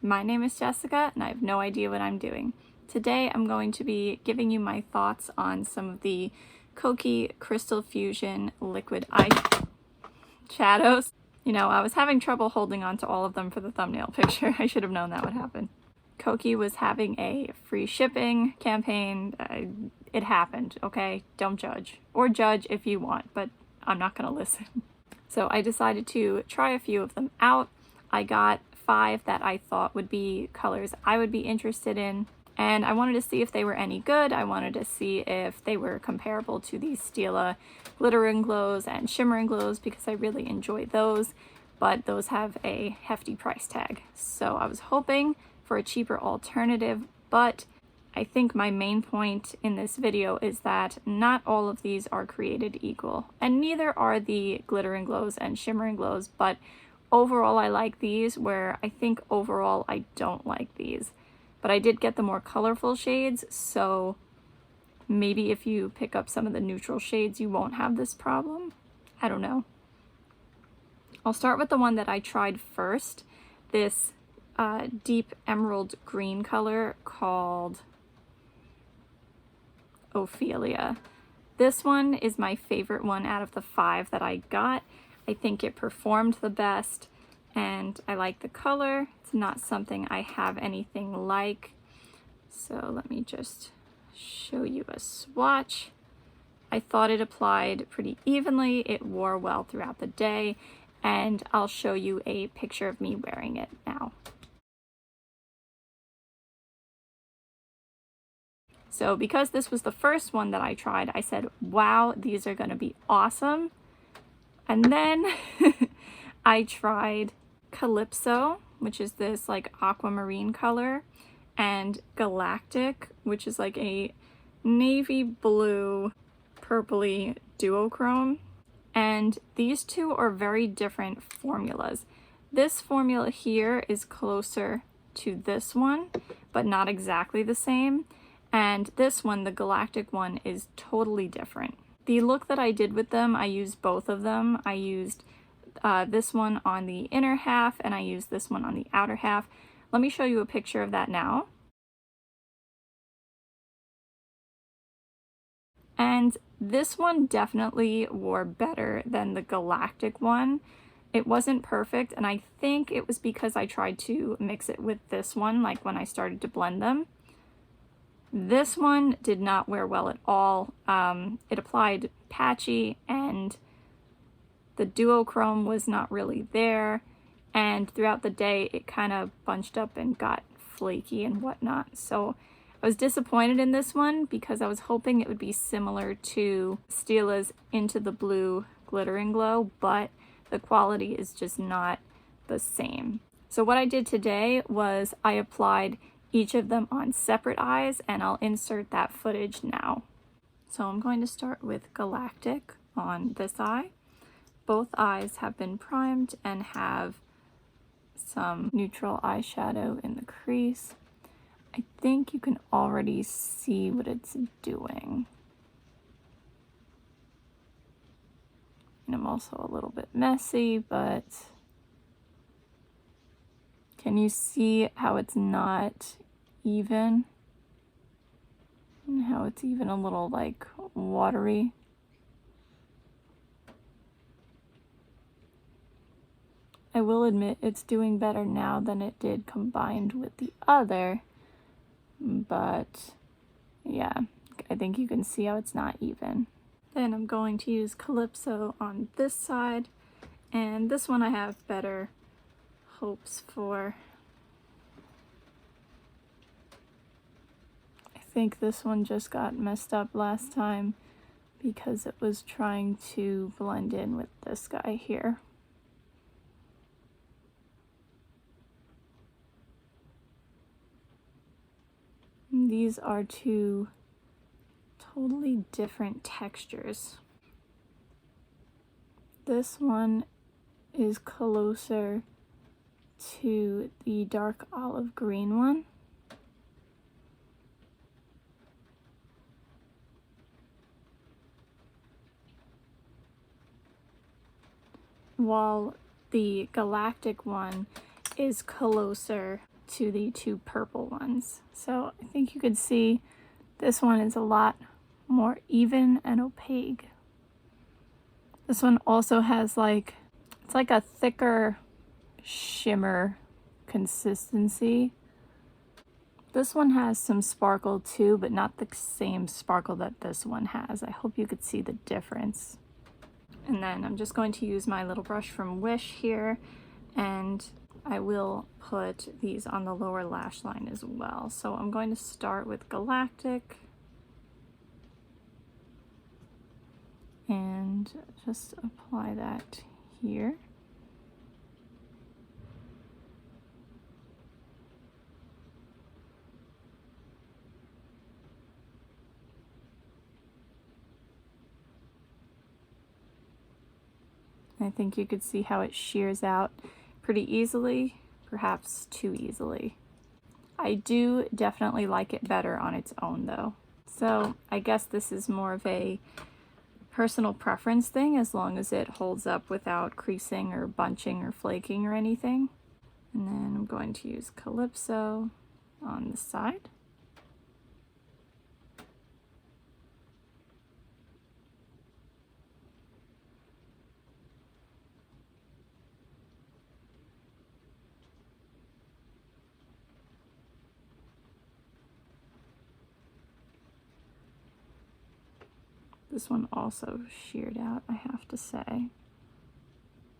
My name is Jessica and I have no idea what I'm doing. Today I'm going to be giving you my thoughts on some of the Kokie Crystal Fusion liquid eyeshadows. You know, I was having trouble holding on to all of them for the thumbnail picture. I should have known that would happen. Kokie was having a free shipping campaign. It happened, okay? Don't judge. Or judge if you want, but I'm not gonna listen. So I decided to try a few of them out. I got 5 that I thought would be colors I would be interested in, and I wanted to see if they were any good. I wanted to see if they were comparable to the Stila Glitter and Glows and Shimmer and Glows, because I really enjoy those, but those have a hefty price tag. So I was hoping for a cheaper alternative, but I think my main point in this video is that not all of these are created equal, and neither are the Glitter and Glows and Shimmer and Glows, but overall I like these, where I think overall I don't like these. But I did get the more colorful shades, so maybe if you pick up some of the neutral shades you won't have this problem. I don't know. I'll start with the one that I tried first, this deep emerald green color called Ophelia. This one is my favorite one out of the 5 that I got. I think it performed the best and I like the color. It's not something I have anything like. So let me just show you a swatch. I thought it applied pretty evenly. It wore well throughout the day, and I'll show you a picture of me wearing it now. So because this was the first one that I tried, I said, wow, these are gonna be awesome. And then I tried Calypso, which is this like aquamarine color, and Galactic, which is like a navy blue purpley duochrome. And these two are very different formulas. This formula here is closer to this one, but not exactly the same. And this one, the Galactic one, is totally different. The look that I did with them, I used both of them. I used this one on the inner half and I used this one on the outer half. Let me show you a picture of that now. And this one definitely wore better than the Galactic one. It wasn't perfect, and I think it was because I tried to mix it with this one, like when I started to blend them. This one did not wear well at all. It applied patchy and the duochrome was not really there, and throughout the day it kind of bunched up and got flaky and whatnot. So I was disappointed in this one because I was hoping it would be similar to Stila's Into the Blue Glitter and Glow, but the quality is just not the same. So what I did today was I applied each of them on separate eyes, and I'll insert that footage now. So I'm going to start with Galactic on this eye. Both eyes have been primed and have some neutral eyeshadow in the crease. I think you can already see what it's doing. And I'm also a little bit messy, but can you see how it's not even? And how it's even a little like watery? I will admit it's doing better now than it did combined with the other, but yeah, I think you can see how it's not even. Then I'm going to use Calypso on this side, and this one I have better hopes for. I think this one just got messed up last time because it was trying to blend in with this guy here. These are two totally different textures. This one is closer to the dark olive green one. While the Galactic one is closer to the two purple ones. So I think you could see this one is a lot more even and opaque. This one also has like, it's like a thicker shimmer consistency. This one has some sparkle too, but not the same sparkle that this one has. I hope you could see the difference. And then I'm just going to use my little brush from Wish here, and I will put these on the lower lash line as well. So I'm going to start with Galactic and just apply that here. I think you could see how it shears out pretty easily, perhaps too easily. I do definitely like it better on its own though. So I guess this is more of a personal preference thing, as long as it holds up without creasing or bunching or flaking or anything. And then I'm going to use Calypso on the side. This one also sheared out, I have to say.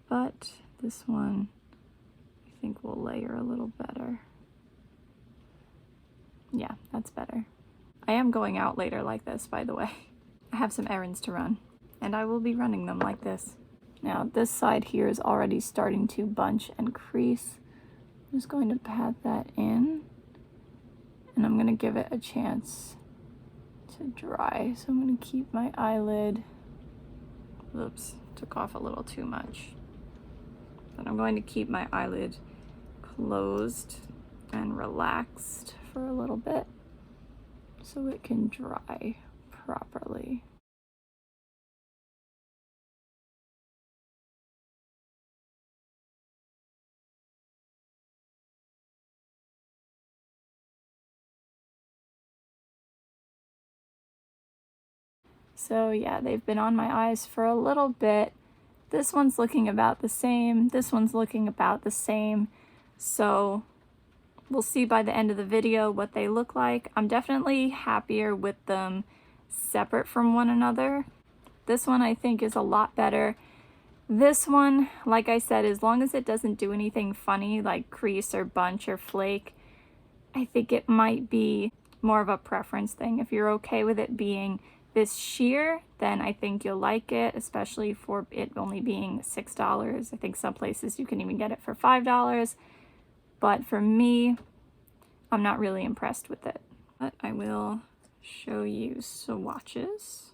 But this one, I think will layer a little better. Yeah, that's better. I am going out later like this, by the way. I have some errands to run, and I will be running them like this. Now, this side here is already starting to bunch and crease. I'm just going to pat that in, and I'm going to give it a chance to dry. So I'm going to keep my eyelid, oops, took off a little too much. But I'm going to keep my eyelid closed and relaxed for a little bit so it can dry properly. So yeah, they've been on my eyes for a little bit. This one's looking about the same. This one's looking about the same. So we'll see by the end of the video what they look like. I'm definitely happier with them separate from one another. This one I think is a lot better. This one, like I said, as long as it doesn't do anything funny like crease or bunch or flake, I think it might be more of a preference thing. If you're okay with it being this sheer, then I think you'll like it, especially for it only being $6. I think some places you can even get it for $5. But for me, I'm not really impressed with it. But I will show you swatches.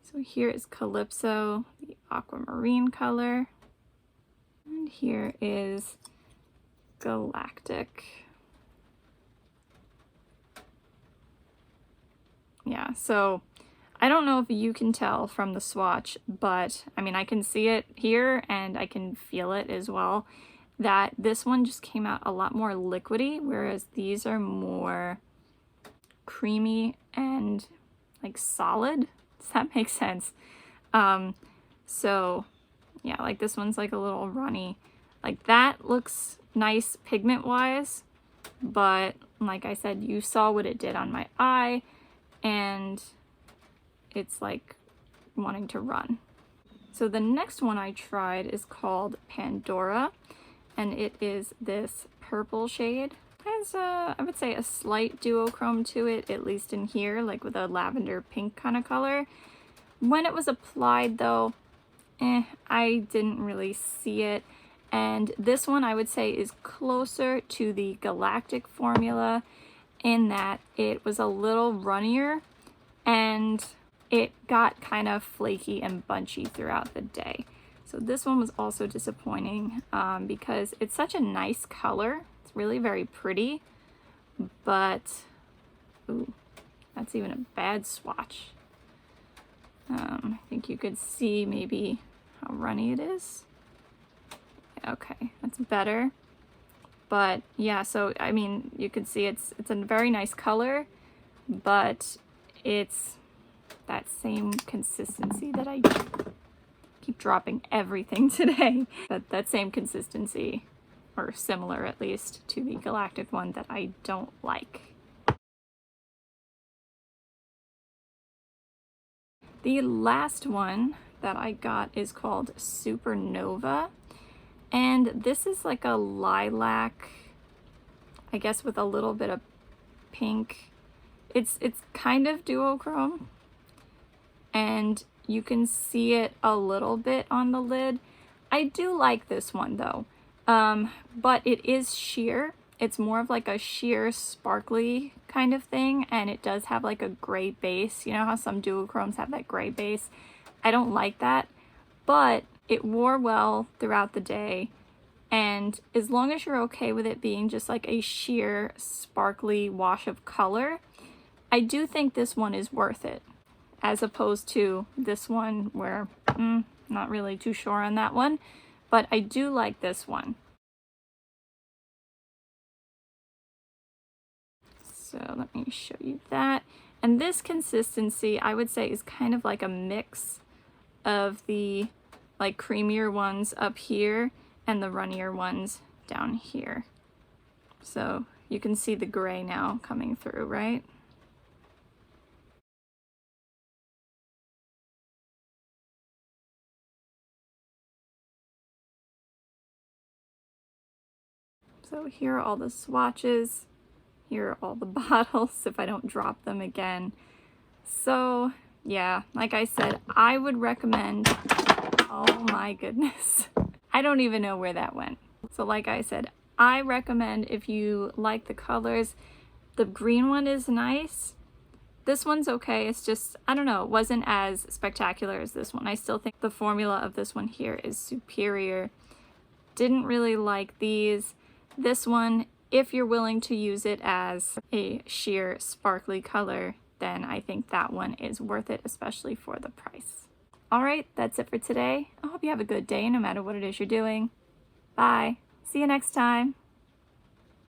So here is Calypso, the aquamarine color. And here is Galactic. Yeah, so I don't know if you can tell from the swatch, but I mean, I can see it here and I can feel it as well, that this one just came out a lot more liquidy, whereas these are more creamy and like solid. Does that make sense? So yeah, like this one's like a little runny. Like that looks nice pigment wise, but like I said, you saw what it did on my eye, and it's like wanting to run. So the next one I tried is called Pandora, and it is this purple shade. It has I would say a slight duochrome to it, at least in here, like with a lavender pink kind of color. When it was applied though, I didn't really see it. And this one I would say is closer to the Galactic formula in that it was a little runnier and it got kind of flaky and bunchy throughout the day. So this one was also disappointing because it's such a nice color. It's really very pretty, but ooh, that's even a bad swatch. I think you could see maybe how runny it is. Okay, that's better. But yeah, so I mean, you can see it's a very nice color, but it's that same consistency that I keep dropping everything today. That same consistency, or similar at least, to the Galactic one that I don't like. The last one that I got is called Supernova. And this is like a lilac, I guess, with a little bit of pink. It's kind of duochrome, and you can see it a little bit on the lid. I do like this one though, but it is sheer. It's more of like a sheer sparkly kind of thing, and it does have like a gray base. You know how some duochromes have that gray base? I don't like that, but it wore well throughout the day, and as long as you're okay with it being just like a sheer sparkly wash of color, I do think this one is worth it, as opposed to this one where not really too sure on that one, but I do like this one. So let me show you that. And this consistency, I would say, is kind of like a mix of the like creamier ones up here and the runnier ones down here. So you can see the gray now coming through, right? So here are all the swatches. Here are all the bottles if I don't drop them again. So yeah, like I said, I would recommend, oh my goodness. I don't even know where that went. So like I said, I recommend, if you like the colors, the green one is nice. This one's okay. It's just, I don't know, it wasn't as spectacular as this one. I still think the formula of this one here is superior. Didn't really like these. This one, if you're willing to use it as a sheer sparkly color, then I think that one is worth it, especially for the price. All right, that's it for today. I hope you have a good day no matter what it is you're doing. Bye. See you next time.